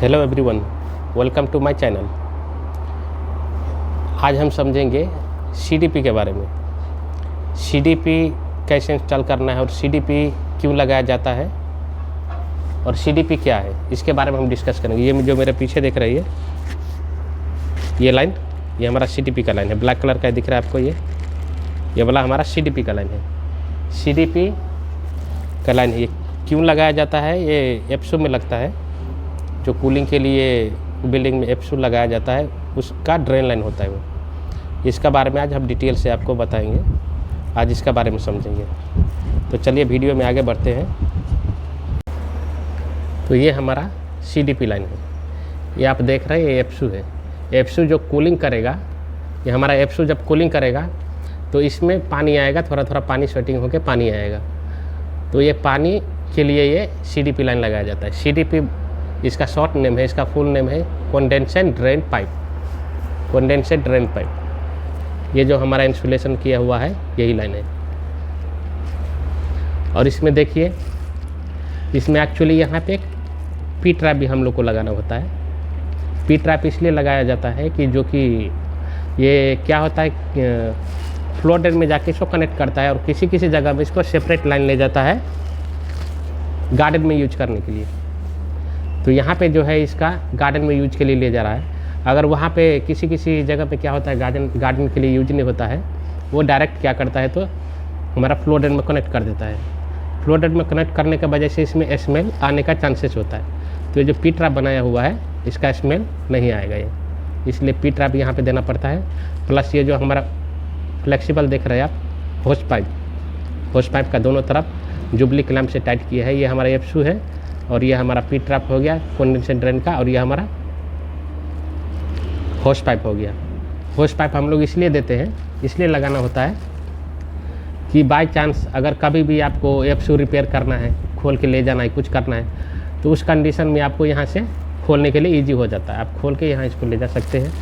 Hello everyone, welcome to my channel. आज हम समझेंगे सीडीपी के बारे में। सीडीपी कैसे इंस्टॉल करना है और सीडीपी क्यों लगाया जाता है और सीडीपी क्या है, इसके बारे में हम डिस्कस करेंगे। ये जो मेरे पीछे देख रही है ये लाइन, ये हमारा सीडीपी का लाइन है। ब्लैक कलर का दिख रहा है आपको, ये वाला हमारा सीडीपी का लाइन है। सीडीपी का लाइन ये क्यों लगाया जाता है? ये एप्सू में लगता है, जो कूलिंग के लिए बिल्डिंग में एप्सू लगाया जाता है, उसका ड्रेन लाइन होता है वो। इसका बारे में आज हम डिटेल से आपको बताएंगे, आज इसका बारे में समझेंगे। तो चलिए वीडियो में आगे बढ़ते हैं। तो ये हमारा सीडीपी लाइन है, ये आप देख रहे हैं, ये एप्सू है। एप्सू जो कूलिंग करेगा, ये हमारा एप्सू जब कूलिंग करेगा तो इसमें पानी आएगा, थोड़ा थोड़ा पानी स्वेटिंग होकर पानी आएगा। तो ये पानी के लिए ये सीडीपी लाइन लगाया जाता है। सीडीपी इसका शॉर्ट नेम है, इसका फुल नेम है condenser drain pipe. Condenser drain pipe, ये जो हमारा इंसुलेशन किया हुआ है यही लाइन है। और इसमें देखिए, इसमें एक्चुअली यहाँ पे एक पी ट्रैप भी हम लोग को लगाना होता है। पी ट्रैप इसलिए लगाया जाता है कि जो कि ये क्या होता है, फ्लो ड्रेन में जाके इसको कनेक्ट करता है और किसी किसी जगह में इसको सेपरेट लाइन ले जाता है गार्डन में यूज करने के लिए। तो यहाँ पे जो है इसका गार्डन में यूज के लिए ले जा रहा है। अगर वहाँ पे किसी किसी जगह पे क्या होता है, गार्डन के लिए यूज नहीं होता है, वो डायरेक्ट क्या करता है तो हमारा फ्लो ड्रेन में कनेक्ट कर देता है। फ्लो ड्रेन में कनेक्ट करने की वजह से इसमें स्मेल आने का चांसेस होता है। तो ये जो पी ट्रैप बनाया हुआ है इसका स्मेल नहीं आएगा ये, इसलिए पी ट्रैप यहाँ पर देना पड़ता है। प्लस ये जो हमारा फ्लेक्सिबल देख रहे हैं आप, होस पाइप का दोनों तरफ जुबली क्लैंप से टाइट किया है। ये हमारा एप्सू है और ये हमारा पी ट्रैप हो गया कंडेंसर ड्रेन का, और ये हमारा होस पाइप हो गया। होस पाइप हम लोग इसलिए देते हैं, इसलिए लगाना होता है कि बाय चांस अगर कभी भी आपको एप्सू रिपेयर करना है, खोल के ले जाना है, कुछ करना है, तो उस कंडीशन में आपको यहाँ से खोलने के लिए ईजी हो जाता है। आप खोल के यहाँ इसको ले जा सकते हैं,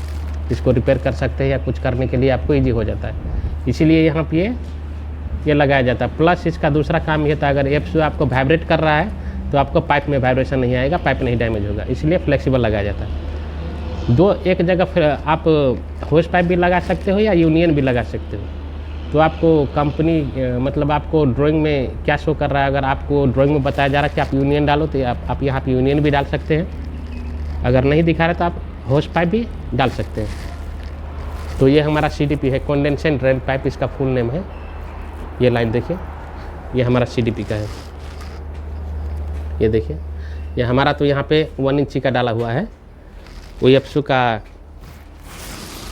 इसको रिपेयर कर सकते हैं, या कुछ करने के लिए आपको ईजी हो जाता है। इसीलिए यहाँ पे ये लगाया जाता है। प्लस इसका दूसरा काम ये था, अगर एप्सू आपको वाइब्रेट कर रहा है तो आपको पाइप में वाइब्रेशन नहीं आएगा, पाइप नहीं डैमेज होगा, इसलिए फ्लेक्सिबल लगाया जाता है। दो एक जगह आप होस पाइप भी लगा सकते हो या यूनियन भी लगा सकते हो। तो आपको कंपनी मतलब आपको ड्राइंग में क्या शो कर रहा है, अगर आपको ड्राइंग में बताया जा रहा है कि आप यूनियन डालो तो आप यहाँ पे यूनियन भी डाल सकते हैं। अगर नहीं दिखा रहा तो आप होस पाइप भी डाल सकते हैं। तो ये हमारा सीडीपी है, कंडेंसर ड्रेन पाइप, इसका फुल नेम है। ये लाइन देखिए, ये हमारा सीडीपी का है। ये देखिए, ये हमारा तो यहाँ पे 1 इंची का डाला हुआ है। वो एप्सू का,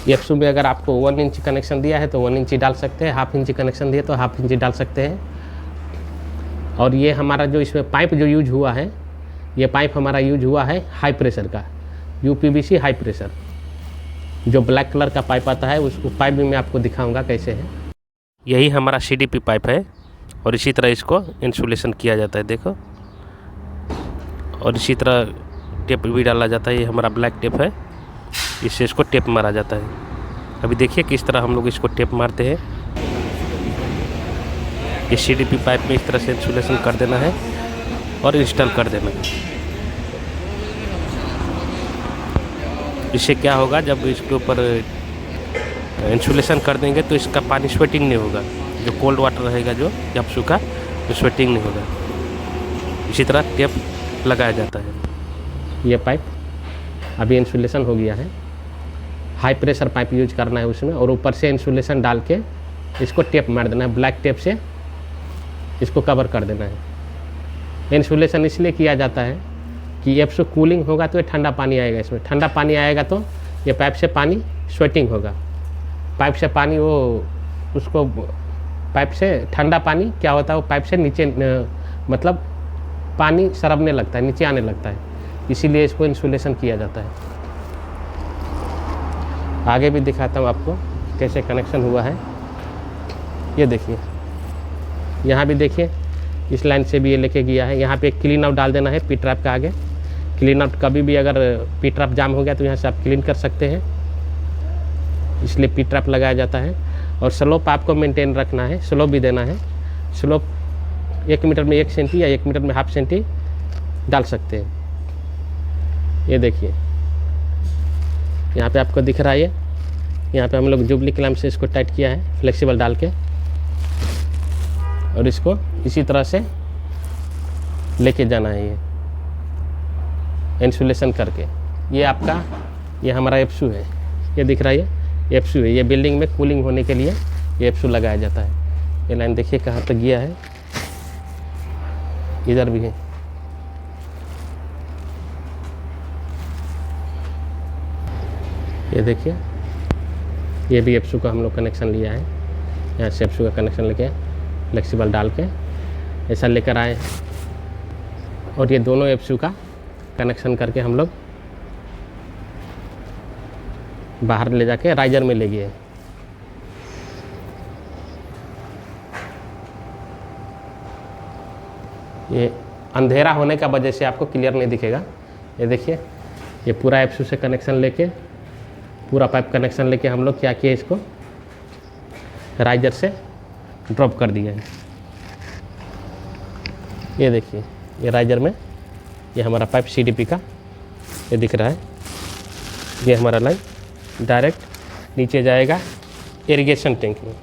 एप्सू में अगर आपको 1 इंच कनेक्शन दिया है तो 1 इंची डाल सकते हैं, हाफ इंची कनेक्शन दिया तो हाफ इंची डाल सकते हैं। और ये हमारा जो इसमें पाइप जो यूज हुआ है, ये पाइप हमारा यूज हुआ है हाई प्रेशर का, यूपीवीसी हाई प्रेशर। जो ब्लैक कलर का पाइप आता है उसको पाइप भी मैं आपको दिखाऊंगा कैसे है। यही हमारा सीडीपी पाइप है और इसी तरह इसको इंसुलेशन किया जाता है, देखो। और इसी तरह टेप भी डाला जाता है, ये हमारा ब्लैक टेप है, इससे इसको टेप मारा जाता है। अभी देखिए किस तरह हम लोग इसको टेप मारते हैं। ये सीडीपी पाइप में इस तरह से इंसुलेशन कर देना है और इंस्टॉल कर देना है। इससे क्या होगा, जब इसके ऊपर इंसुलेशन कर देंगे तो इसका पानी स्वेटिंग नहीं होगा। जो कोल्ड वाटर रहेगा जो एप्सू का, तो स्वेटिंग नहीं होगा। इसी तरह टेप लगाया जाता है। ये पाइप अभी इंसुलेशन हो गया है, हाई प्रेशर पाइप यूज करना है उसमें, और ऊपर से इंसुलेशन डाल के इसको टेप मार देना है, ब्लैक टेप से इसको कवर कर देना है। इंसुलेशन इसलिए किया जाता है कि एप्सू कूलिंग होगा तो ये ठंडा पानी आएगा, इसमें ठंडा पानी आएगा तो ये पाइप से पानी स्वेटिंग होगा। पाइप से पानी वो उसको पाइप से ठंडा पानी क्या होता है, वो पाइप से नीचे मतलब पानी सरकने लगता है, नीचे आने लगता है, इसीलिए इसको इंसुलेशन किया जाता है। आगे भी दिखाता हूँ आपको कैसे कनेक्शन हुआ है। ये देखिए, यहाँ भी देखिए, इस लाइन से भी ये लेके गया है। यहाँ पे एक क्लीन आउट डाल देना है पी ट्रैप का आगे। क्लीन आउट कभी भी अगर पी ट्रैप जाम हो गया तो यहाँ से आप क्लीन कर सकते हैं, इसलिए पी ट्रैप लगाया जाता है। और स्लोप आपको मेंटेन रखना है, स्लोप भी देना है। स्लोप 1 मीटर में 1 सेंटी या 1 मीटर में हाफ सेंटी डाल सकते हैं। ये देखिए यहाँ पे आपको दिख रहा है, यहाँ पे हम लोग जुबली क्लैंप से इसको टाइट किया है फ्लेक्सिबल डाल के, और इसको इसी तरह से लेके जाना है ये इंसुलेशन करके। ये आपका ये हमारा एप्सू है, ये दिख रहा है, ये एप्सू है। ये बिल्डिंग में कूलिंग होने के लिए ये एप्सू लगाया जाता है। ये लाइन देखिए कहाँ तक गया है, इधर भी है। ये देखिए ये भी एप्सू का हम लोग कनेक्शन लिया है, यहाँ से एप्सू का कनेक्शन लेके फ्लेक्सिबल डाल के ऐसा लेकर आए हैं, और ये दोनों एप्सू का कनेक्शन करके हम लोग बाहर ले जाके राइजर में ले गए। ये अंधेरा होने का वजह से आपको क्लियर नहीं दिखेगा। ये देखिए ये पूरा एप्सू से कनेक्शन लेके, पूरा पाइप कनेक्शन लेके हम लोग क्या किए, इसको राइजर से ड्रॉप कर दिया है। ये देखिए ये राइजर में ये हमारा पाइप CDP का ये दिख रहा है, ये हमारा लाइन डायरेक्ट नीचे जाएगा इरिगेशन टैंक में।